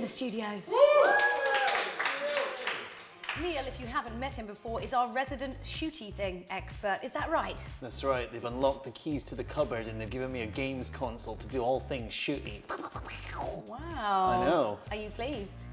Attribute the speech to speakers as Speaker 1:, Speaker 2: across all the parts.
Speaker 1: in the studio. Neil, if you haven't met him before, is our resident shooty thing expert. Is that right?
Speaker 2: That's right. They've unlocked the keys to the cupboard and they've given me a games console to do all things shooty.
Speaker 1: Wow.
Speaker 2: I know.
Speaker 1: Are you pleased?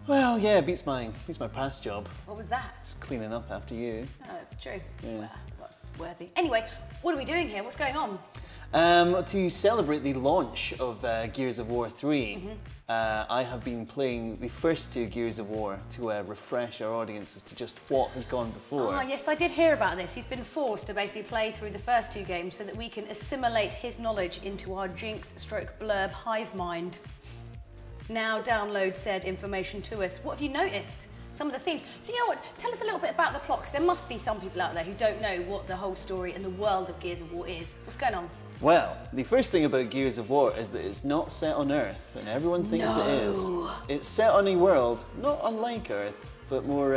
Speaker 2: Well, yeah, it beats my past job.
Speaker 1: What was that?
Speaker 2: Just cleaning up after you.
Speaker 1: Oh, that's true.
Speaker 2: Yeah.
Speaker 1: Well, worthy. Anyway, what are we doing here? What's going on?
Speaker 2: To celebrate the launch of Gears of War 3, I have been playing the first two Gears of War to refresh our audiences to just what has gone before.
Speaker 1: Oh, yes, I did hear about this. He's been forced to basically play through the first two games so that we can assimilate his knowledge into our Ginx/blurb hive mind. Now download said information to us. What have you noticed? Some of the themes. Do you know what? Tell us a little bit about the plot, because there must be some people out there who don't know what the whole story and the world of Gears of War is. What's going on?
Speaker 2: Well, the first thing about Gears of War is that it's not set on Earth, and everyone thinks it is. It's set on a world, not unlike Earth, but more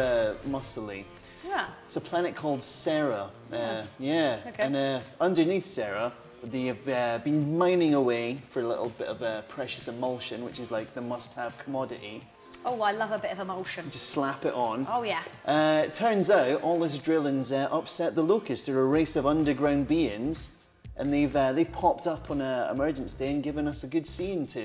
Speaker 2: muscly.
Speaker 1: Yeah.
Speaker 2: It's a planet called Serra. Yeah.
Speaker 1: Okay.
Speaker 2: And underneath Serra, they have been mining away for a little bit of precious emulsion, which is like the must-have commodity.
Speaker 1: Oh, I love a bit of emulsion.
Speaker 2: Just slap it on.
Speaker 1: Oh, yeah.
Speaker 2: It turns out all this drilling's upset the Locusts. They're a race of underground beings, and they've popped up on Emergence Day and given us a good scene to.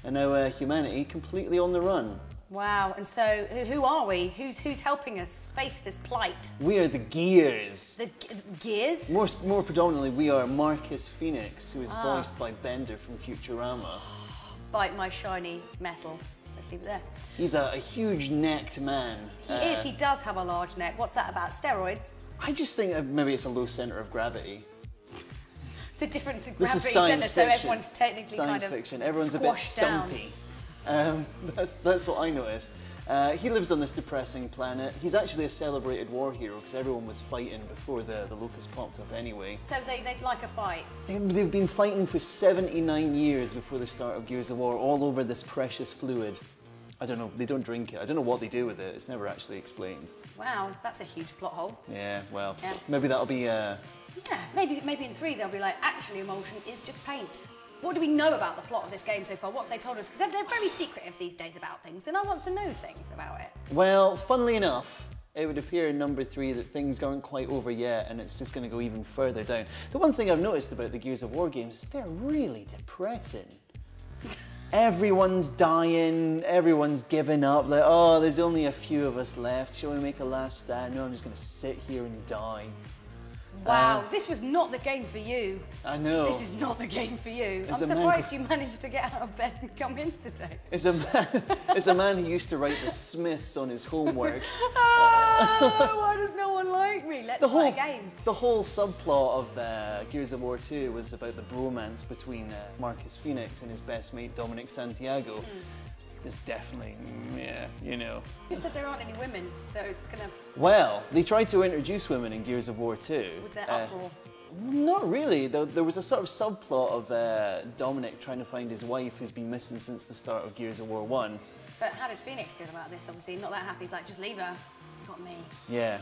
Speaker 2: And now humanity completely on the run.
Speaker 1: Wow, and so who are we? Who's helping us face this plight?
Speaker 2: We are the Gears.
Speaker 1: The Gears?
Speaker 2: More predominantly, we are Marcus Fenix, who is voiced by Bender from Futurama.
Speaker 1: Bite my shiny metal. Let's leave it there.
Speaker 2: He's a huge necked man.
Speaker 1: He is, he does have a large neck. What's that about? Steroids?
Speaker 2: I just think maybe it's a low centre of gravity.
Speaker 1: It's a different gravity
Speaker 2: This is
Speaker 1: centre,
Speaker 2: science
Speaker 1: so
Speaker 2: fiction.
Speaker 1: everyone's technically
Speaker 2: Science
Speaker 1: kind of
Speaker 2: fiction. Everyone's a bit
Speaker 1: squashed down.
Speaker 2: stumpy. That's what I noticed. He lives on this depressing planet. He's actually a celebrated war hero because everyone was fighting before the Locust popped up anyway.
Speaker 1: So they'd like a fight?
Speaker 2: They've been fighting for 79 years before the start of Gears of War, all over this precious fluid. I don't know, they don't drink it. I don't know what they do with it. It's never actually explained.
Speaker 1: Wow, that's a huge plot hole.
Speaker 2: Yeah, well,
Speaker 1: Yeah.
Speaker 2: maybe that'll be...
Speaker 1: Yeah, maybe in 3 they'll be like, actually emulsion is just paint. What do we know about the plot of this game so far? What have they told us? Because they're very secretive these days about things, and I want to know things about it.
Speaker 2: Well, funnily enough, it would appear in number 3 that things aren't quite over yet, and it's just going to go even further down. The one thing I've noticed about the Gears of War games is they're really depressing. Everyone's dying, everyone's giving up, like, oh, there's only a few of us left, shall we make a last stand? No, I'm just going to sit here and die.
Speaker 1: Wow, this was not the game for you.
Speaker 2: I know.
Speaker 1: This is not the game for you. I'm
Speaker 2: As a man
Speaker 1: surprised you managed to get out of bed and come in today.
Speaker 2: It's a man who used to write the Smiths on his homework.
Speaker 1: Oh, why does no one like me? Let's play a game.
Speaker 2: The whole subplot of Gears of War 2 was about the bromance between Marcus Fenix and his best mate Dominic Santiago. There's definitely, yeah, you know.
Speaker 1: You said there aren't any women, so it's gonna...
Speaker 2: Well, they tried to introduce women in Gears of War 2.
Speaker 1: Was there uproar?
Speaker 2: Not really. There was a sort of subplot of Dominic trying to find his wife who's been missing since the start of Gears of War 1.
Speaker 1: But how did Phoenix feel about this? Obviously, not that happy. He's like, just leave her. You got me.
Speaker 2: Yeah.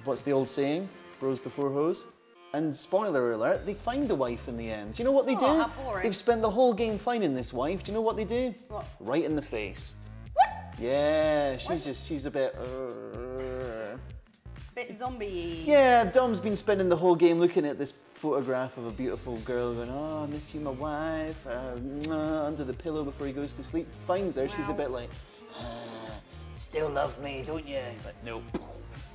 Speaker 2: What's the old saying? Bros before hoes? And spoiler alert, they find the wife in the end. Do you know what they do?
Speaker 1: How boring.
Speaker 2: They've spent the whole game finding this wife. Do you know what they do?
Speaker 1: What?
Speaker 2: Right in the face.
Speaker 1: What?
Speaker 2: Yeah, she's a bit...
Speaker 1: Bit zombie-y.
Speaker 2: Yeah, Dom's been spending the whole game looking at this photograph of a beautiful girl going, oh, I miss you, my wife, under the pillow before he goes to sleep. Finds her, she's a bit like, still love me, don't you? He's like, nope.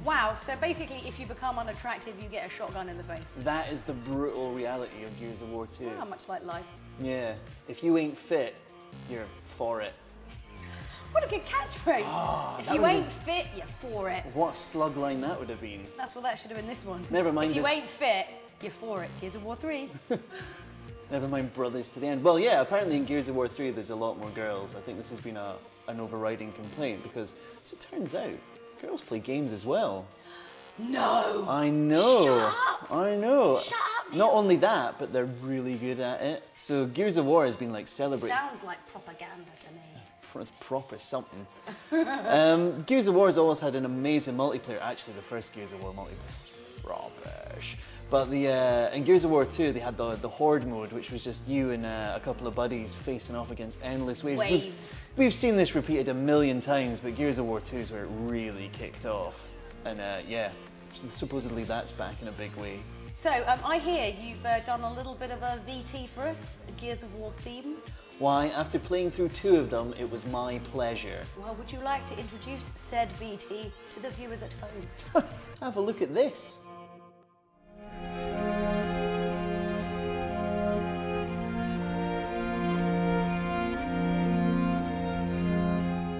Speaker 1: Wow, so basically if you become unattractive, you get a shotgun in the face.
Speaker 2: That is the brutal reality of Gears of War 2.
Speaker 1: How much like life.
Speaker 2: Yeah, if you ain't fit, you're for it.
Speaker 1: What a good catchphrase. Oh, if you ain't fit, you're for it.
Speaker 2: What a slug line that would have been.
Speaker 1: That's what that should have been this one.
Speaker 2: Never mind.
Speaker 1: If you ain't fit, you're for it. Gears of War 3.
Speaker 2: Never mind brothers to the end. Well, yeah, apparently in Gears of War 3 there's a lot more girls. I think this has been an overriding complaint because, as it turns out, girls play games as well.
Speaker 1: No!
Speaker 2: I know.
Speaker 1: Shut up!
Speaker 2: I know.
Speaker 1: Shut up!
Speaker 2: Not only that, but they're really good at it. So Gears of War has been like celebrated.
Speaker 1: Sounds like propaganda to me.
Speaker 2: It's proper something. Gears of War has always had an amazing multiplayer. Actually, the first Gears of War multiplayer was rubbish. But in Gears of War 2, they had the Horde mode, which was just you and a couple of buddies facing off against endless waves. We've seen this repeated a million times, but Gears of War 2 is where it really kicked off. And yeah, supposedly that's back in a big way.
Speaker 1: So, I hear you've done a little bit of a VT for us, a Gears of War theme.
Speaker 2: Why, after playing through 2 of them, it was my pleasure.
Speaker 1: Well, would you like to introduce said VT to the viewers at home?
Speaker 2: Have a look at this.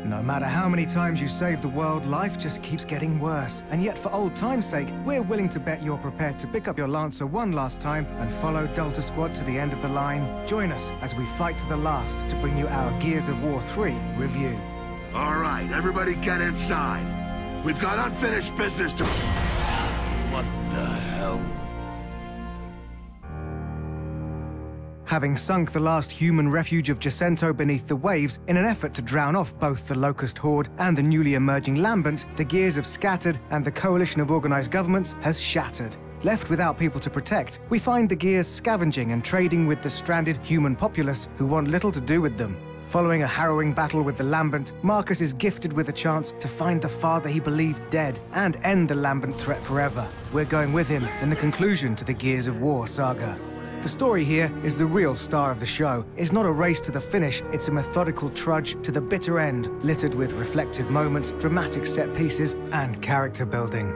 Speaker 3: No matter how many times you save the world, life just keeps getting worse. And yet, for old time's sake, we're willing to bet you're prepared to pick up your Lancer one last time and follow Delta Squad to the end of the line. Join us as we fight to the last to bring you our Gears of War 3 review.
Speaker 4: All right, everybody get inside. We've got unfinished business to... What the hell?
Speaker 3: Having sunk the last human refuge of Jacinto beneath the waves in an effort to drown off both the Locust Horde and the newly emerging Lambent, the gears have scattered and the coalition of organized governments has shattered. Left without people to protect, we find the gears scavenging and trading with the stranded human populace who want little to do with them. Following a harrowing battle with the Lambent, Marcus is gifted with a chance to find the father he believed dead and end the Lambent threat forever. We're going with him in the conclusion to the Gears of War saga. The story here is the real star of the show. It's not a race to the finish, it's a methodical trudge to the bitter end, littered with reflective moments, dramatic set pieces, and character building.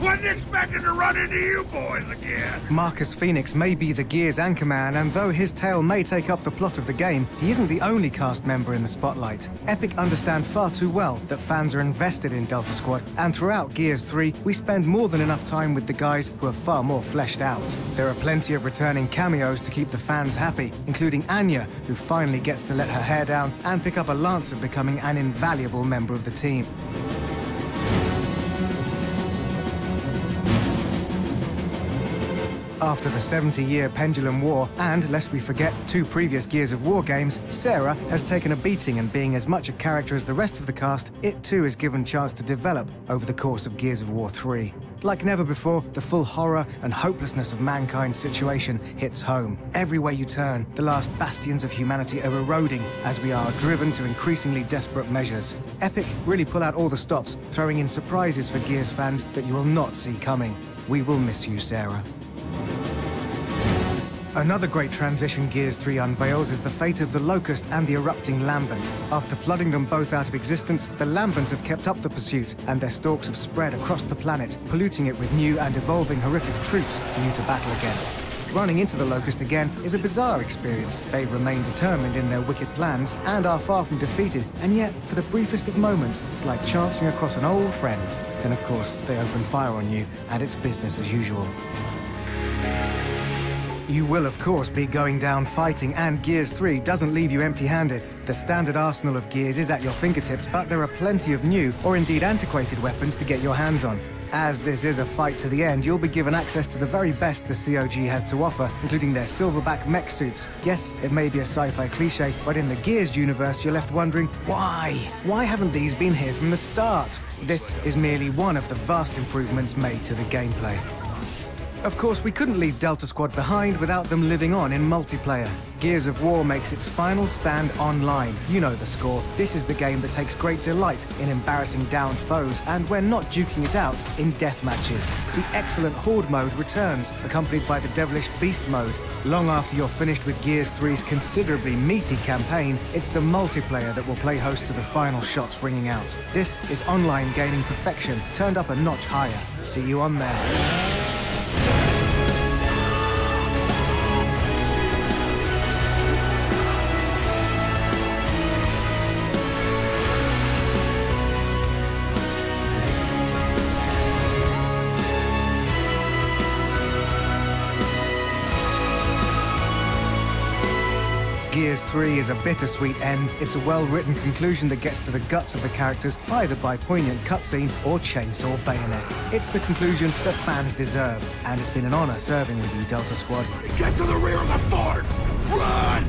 Speaker 4: Wasn't expecting to run into you boys again.
Speaker 3: Marcus Fenix may be the Gears anchorman, and though his tale may take up the plot of the game, he isn't the only cast member in the spotlight. Epic understand far too well that fans are invested in Delta Squad, and throughout Gears 3, we spend more than enough time with the guys who are far more fleshed out. There are plenty of returning cameos to keep the fans happy, including Anya, who finally gets to let her hair down and pick up a Lancer, becoming an invaluable member of the team. After the 70-year Pendulum War, and lest we forget 2 previous Gears of War games, Sarah has taken a beating, and being as much a character as the rest of the cast, it too is given chance to develop over the course of Gears of War 3. Like never before, the full horror and hopelessness of mankind's situation hits home. Everywhere you turn, the last bastions of humanity are eroding as we are driven to increasingly desperate measures. Epic really pull out all the stops, throwing in surprises for Gears fans that you will not see coming. We will miss you, Sarah. Another great transition Gears 3 unveils is the fate of the Locust and the erupting Lambent. After flooding them both out of existence, the Lambent have kept up the pursuit, and their stalks have spread across the planet, polluting it with new and evolving horrific troops for you to battle against. Running into the Locust again is a bizarre experience. They remain determined in their wicked plans and are far from defeated, and yet, for the briefest of moments, it's like chancing across an old friend. Then, of course, they open fire on you, and it's business as usual. You will, of course, be going down fighting, and Gears 3 doesn't leave you empty-handed. The standard arsenal of gears is at your fingertips, but there are plenty of new, or indeed antiquated weapons to get your hands on. As this is a fight to the end, you'll be given access to the very best the COG has to offer, including their Silverback mech suits. Yes, it may be a sci-fi cliche, but in the Gears universe, you're left wondering, why? Why haven't these been here from the start? This is merely one of the vast improvements made to the gameplay. Of course, we couldn't leave Delta Squad behind without them living on in multiplayer. Gears of War makes its final stand online. You know the score. This is the game that takes great delight in embarrassing downed foes, and when not duking it out, in death matches. The excellent Horde mode returns, accompanied by the devilish Beast mode. Long after you're finished with Gears 3's considerably meaty campaign, it's the multiplayer that will play host to the final shots ringing out. This is online gaming perfection, turned up a notch higher. See you on there. Gears 3 is a bittersweet end. It's a well-written conclusion that gets to the guts of the characters, either by poignant cutscene or chainsaw bayonet. It's the conclusion that fans deserve, and it's been an honor serving with you, Delta Squad.
Speaker 4: Get to the rear of the fort! Run!